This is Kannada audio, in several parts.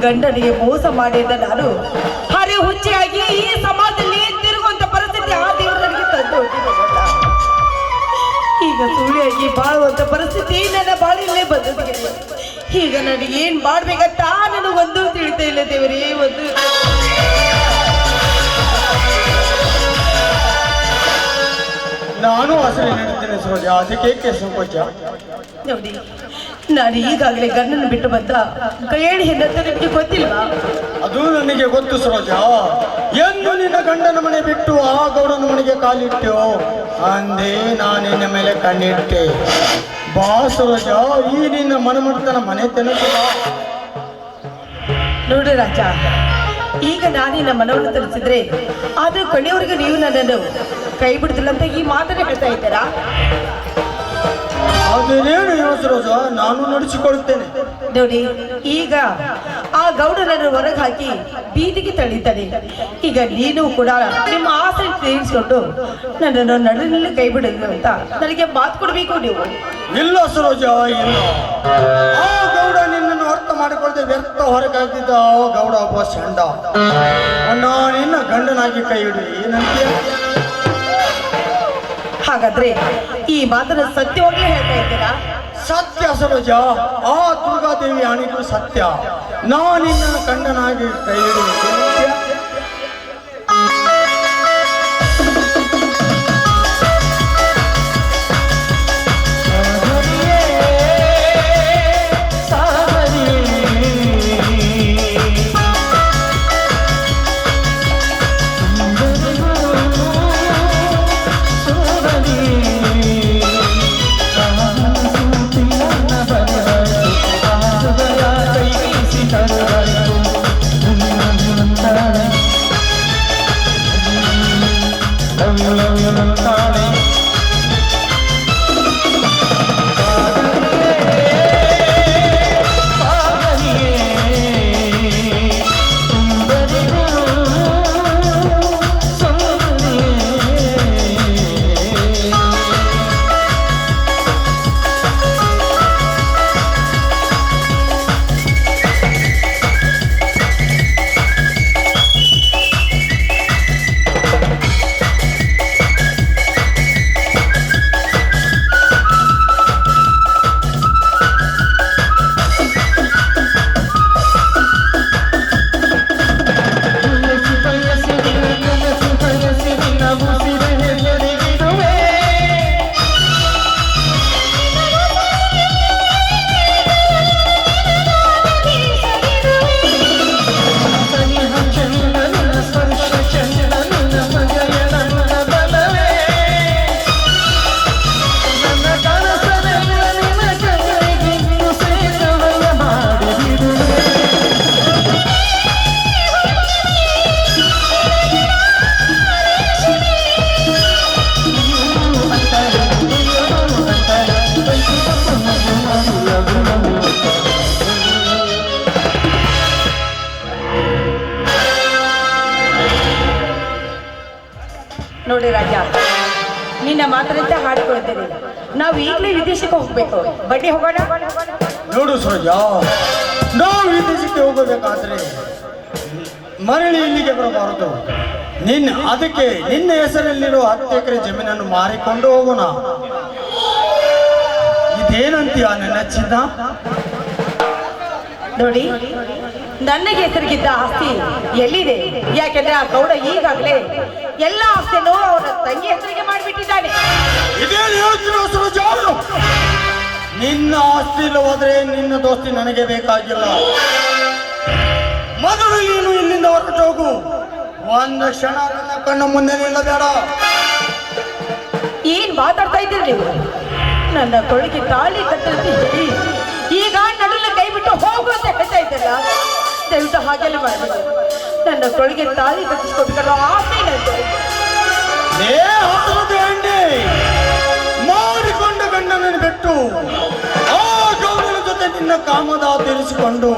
ಗಂಡನಿಗೆ ಮೋಸ ಮಾಡಿದ ನಾನು ಹರಿ ಹುಚ್ಚಿಯಾಗಿ ಈ ಸಮಾಜದಲ್ಲಿ ತಿರುಗುವಂತ ಪರಿಸ್ಥಿತಿ ಆ ದೇವರು ನನಗೆ ತಂದು ಹೊಟ್ಟಿದ. ಈಗ ಸುಳಿಯಾಗಿ ಬಾಳುವಂತ ಪರಿಸ್ಥಿತಿ ನನ್ನ ಬಾಳಿಲ್ಲೇ ಬಂದಿದೆ. ಈಗ ನನಗೆ ಏನ್ ಮಾಡ್ಬೇಕಂತ ನನಗೊಂದು ತಿಳಿತಾ ಇಲ್ಲ ದೇವರೇ. ಒಂದು ನಾನು ಹಸರು ನೀಡುತ್ತೇನೆ ಸರೋಜ, ಅದಕ್ಕೆ ಸಂಕೋಚ. ನೋಡಿ, ನಾನು ಈಗಾಗಲೇ ಗಂಡನ್ನು ಬಿಟ್ಟು ಬಂದ ಕೈಯಡಿ ಹೆಣ್ಣಂತ ನಿಮಗೆ ಗೊತ್ತಿಲ್ವಾ? ಅದು ನನಗೆ ಗೊತ್ತು ಸರೋಜ. ಎಂದು ನಿನ್ನ ಗಂಡನ ಮನೆ ಬಿಟ್ಟು ಆ ಗೌಡನ ಮನೆಗೆ ಕಾಲಿಟ್ಟು ಅಂದೇ ನಾನಿನ್ನ ಮೇಲೆ ಕಣ್ಣಿಟ್ಟೆ. ಬಾ ಸರೋಜ, ಈ ನಿನ್ನ ಮನಮಡ್ತನ ಮನೆ ತೆನಸಿಲ್ಲ. ನೋಡು ರಾಜ, ಈಗ ನಾನಿನ್ನ ಮನವನ್ನು ತಿಳಿಸಿದ್ರೆ ಆದ್ರೂ ಕೊನೆಯವರೆಗೂ ನೀವು ನನ್ನನ್ನು ಕೈ ಬಿಡುದಿಲ್ಲ ಅಂತ ಈ ಮಾತನ್ನ ಹೇಳ್ತಾ ಇದ್ದೀರಾ? ಅದೇನೇನು ಸರೋಜ, ನಾನು ನಡೆಸಿಕೊಡುತ್ತೇನೆ. ನೋಡಿ, ಈಗ ಆ ಗೌಡನನ್ನು ಹೊರಗೆ ಹಾಕಿ ಬೀದಿಗೆ ತಳ್ಳಿದ್ದಾನೆ. ಈಗ ನೀನು ಕೂಡ ನಿಮ್ಮ ಆಸೆ ತೀರಿಸಿಕೊಂಡು ನನ್ನನ್ನು ನಡುವಿನಲ್ಲಿ ಕೈ ಬಿಡೋದು ಅಂತ ನನಗೆ ಮಾತು ಕೊಡಬೇಕು ನೀವು. ಇಲ್ಲ ಸರೋಜ, ಇಲ್ಲ. ಆ ಗೌಡ ನಿನ್ನನ್ನು ಅರ್ಥ ಮಾಡಿಕೊಳ್ಳದೆ ವ್ಯರ್ಥ ಹೊರಗಾಗಿದ್ದ ಗೌಡ ಒಬ್ಬ ಚಂಡ. ನಿನ್ನ ಗಂಡನಾಗಿ ಕೈ ಹಿಡಿ ಏನಂತೀಯ? ಹಾಗಾದ್ರೆ ಈ ಮಾತನ್ನು ಸತ್ಯವಾಗ್ಲೇ ಹೇಳ್ತಾ ಇದ್ದೀರಾ? ಸತ್ಯ ಸರೋಜ, ಆ ದುರ್ಗಾದೇವಿ ಆಣಿಗೂ ಸತ್ಯ. ನಿನ್ನ ಗಂಡನಾಗಿ ಕೈ ಹಿಡಿ. ನೋಡಿ ರಾಜ, ನಿನ್ನ ಮಾತಂತೆ ಹಾಡಿಕೊಳ್ತೇನೆ. ನಾವು ಈಗಲೇ ವಿದೇಶಕ್ಕೆ ಹೋಗ್ಬೇಕು. ಬಡ್ಡಿ ಹೋಗೋಣ. ನೋಡು ಸರೋಜ, ನಾವು ವಿದೇಶಕ್ಕೆ ಹೋಗಬೇಕಾದ್ರೆ ಮರಳಿ ಇಲ್ಲಿಗೆ ಬರಬಾರದು. ಅದಕ್ಕೆ ನಿನ್ನ ಹೆಸರಲ್ಲಿರುವ 10 ಎಕರೆ ಜಮೀನನ್ನು ಮಾರಿಕೊಂಡು ಹೋಗೋಣ. ಇದೇನಂತೀಯ ನನ್ನ ಚಿನ್ನ? ನೋಡಿ, ನನಗೆ ಹೆಸರಿಗಿದ್ದ ಆಸ್ತಿ ಎಲ್ಲಿದೆ? ಯಾಕೆಂದ್ರೆ ಆ ಗೌಡ ಈಗಾಗಲೇ ಎಲ್ಲ ಆಸ್ತಿಯನ್ನು ಅವನ ತಂಗಿ ಹೆಸರಿಗೆ ಮಾಡಿಬಿಟ್ಟಿದ್ದಾನೆ. ಇದೇನು ಹೇಳ್ತಿರೋ ಸರೋಜ? ನಿನ್ನ ಆಸ್ತಿ ಇಲ್ಲವಾದ್ರೆ ನಿನ್ನ ದೋಸ್ತಿ ನನಗೆ ಬೇಕಾಗಿಲ್ಲ. ಮೊದಲು ನೀನು ಇಲ್ಲಿಂದ ಹೊರಟು ಹೋಗು. ಒಂದು ಕ್ಷಣ ನನ್ನ ಕಣ್ಣ ಮುಂದೆ ನಿಲ್ಲಬೇಡ. ಏನ್ ಮಾತಾಡ್ತಾ ಇದ್ದೀರಿ ನೀವು? ನನ್ನ ಕೊಳಗೆ ತಾಳಿ ಕಟ್ಟಿರ್ತೀವಿ, ಈಗ ನಡುವೆ ಕೈ ಬಿಟ್ಟು ಹೋಗು ಅಂತ ಹೇಳ್ತಾ ಇದ್ದಲ್ಲ. ದಯವಿಟ್ಟು ಹಾಗೆಲ್ಲ ಮಾಡಬೇಡಿ. ನನ್ನ ಕೊಳಗೆ ತಾಳಿ ಕಟ್ಟಿಸ್ಕೊಬೇಕಲ್ಲ, ಆಸೆ ನಂದು. ಮಾಡಿಕೊಂಡ ಗಂಡನನ್ನು ಬಿಟ್ಟು ಆ ಗೌಡನ ಜೊತೆ ನಿನ್ನ ಕಾಮದ ತೀರಿಸಿಕೊಂಡು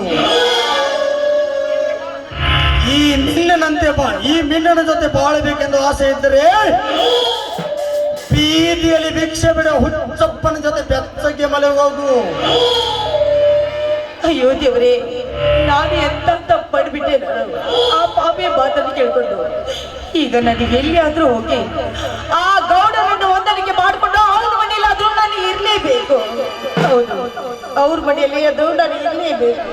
ಈ ಮಿನ್ನನ ಜೊತೆ ಬಾಳಬೇಕೆಂದು ಆಸೆ ಇದ್ದರೆ ಬೀದಿಯಲ್ಲಿ ಭಿಕ್ಷೆ ಬಿಡ ಹುಚ್ಚಪ್ಪನ ಜೊತೆ ಬೆಚ್ಚಗೆ ಮಲಗೋದು. ಅಯ್ಯೋ ದೇವರೇ, ನಾನು ಎಂತ ತಪ್ಪು ಮಾಡಿಬಿಟ್ಟೆ. ನಾನು ಆ ಪಾಪಿ ಮಾತನ್ನು ಕೇಳ್ಕೊಂಡು ಈಗ ನನಗೆ ಎಲ್ಲಿಯಾದ್ರೂ ಹೋಗಿ ಆ ಗೌಡರನ್ನು ಹೊಂದಾಣಿಕೆ ಮಾಡಿಕೊಂಡು ಅವ್ರ ಮನೆಯಲ್ಲಿ ಆದ್ರೂ ನಾನು ಇರ್ಲೇಬೇಕು. ಹೌದು, ಅವ್ರ ಮನೆಯಲ್ಲಿ ಅದು ನಾನು ಇರ್ಲೇಬೇಕು.